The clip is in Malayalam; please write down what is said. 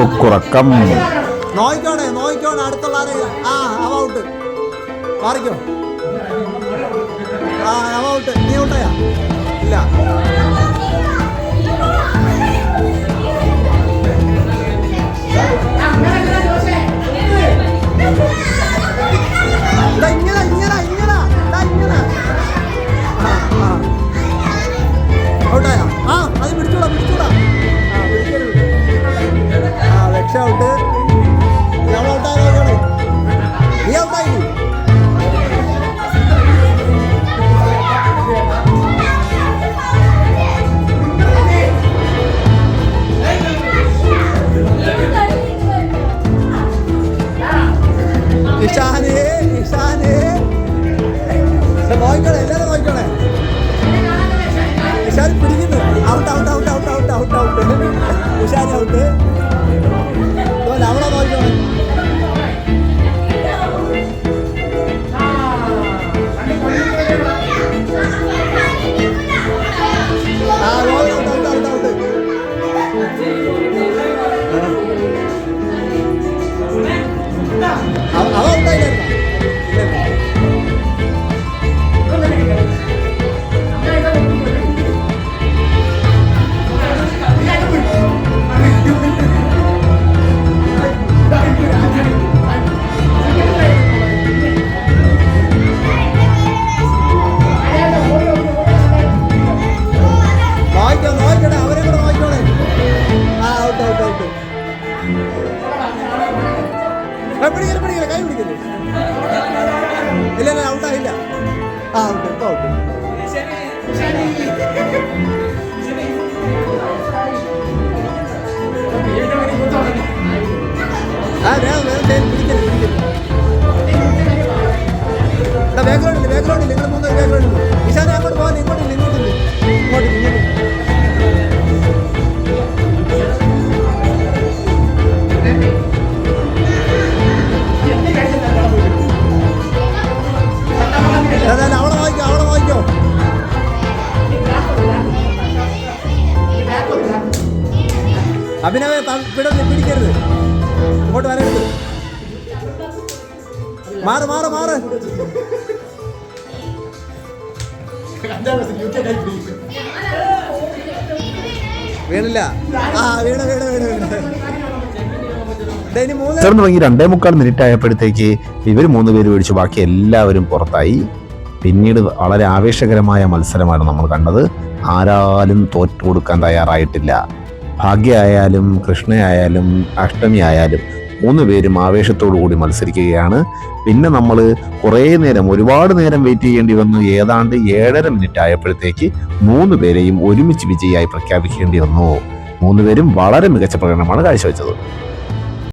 കുക്കുറക്കം. നോയിക്കോണേ അടുത്തുള്ള അവ ഔട്ട്. മാറിക്കോ. അവ ഔട്ട്. നീ ഔട്ടയാ? ഇല്ല. ഔട്ടായ? അത് പിടിച്ചൂടാ. രക്ഷ ഔട്ട്. നമ്മൾ ഔട്ടായി. നീ ഔട്ടായി. നിഷാന് നോയിക്കോളെ, എല്ലാവരും നോയിക്കോളെ. നിഷാൻ പിടിക്കുന്നു. ഔട്ട്. നിഷാൻ ഔട്ട്. അവളെ നോയിക്കോളെ. അവ ഔട്ടായില്ലായിരുന്നു. നോക്കണേ, അവരെ കൂടെ നോക്കണേ. ഔട്ട്. പിടിക്കല്, കൈ പിടിക്കല്. ഇല്ല, ഔട്ടായില്ല. ഔട്ട്. ഇപ്പൊ ഔട്ട്. പിടിക്കല്. ബാക്ക്ഗ്രൗണ്ടില്ല. നിങ്ങൾ മൂന്നൊരു ബാക്ക്ഗ്രൗണ്ടില്ല. നിഷാനെ അങ്ങോട്ട് പോകാൻ. ഇങ്ങോട്ടില്ല. അവളെ വായിക്കോ. അഭിനവേ പിടിക്കരുത്. ഇങ്ങോട്ട് വരരുത്. മാറ്. വീണില്ല. വീണ്. തുടർന്ന് തുടങ്ങി 2.25 മിനിറ്റ് ആയപ്പോഴത്തേക്ക് ഇവർ 3 പേര് മേടിച്ചു. ബാക്കി എല്ലാവരും പുറത്തായി. പിന്നീട് വളരെ ആവേശകരമായ മത്സരമാണ് നമ്മൾ കണ്ടത്. ആരാലും തോറ്റു കൊടുക്കാൻ തയ്യാറായിട്ടില്ല. ഭാഗ്യയായാലും കൃഷ്ണയായാലും അഷ്ടമി ആയാലും 3 പേരും ആവേശത്തോടു കൂടി മത്സരിക്കുകയാണ്. പിന്നെ നമ്മൾ ഒരുപാട് നേരം വെയിറ്റ് ചെയ്യേണ്ടി വന്നു. ഏതാണ്ട് 7.5 മിനിറ്റ് ആയപ്പോഴത്തേക്ക് 3 പേരെയും ഒരുമിച്ച് വിജയിയായി പ്രഖ്യാപിക്കേണ്ടി വന്നു. 3 പേരും വളരെ മികച്ച പ്രകടനമാണ് കാഴ്ചവെച്ചത്.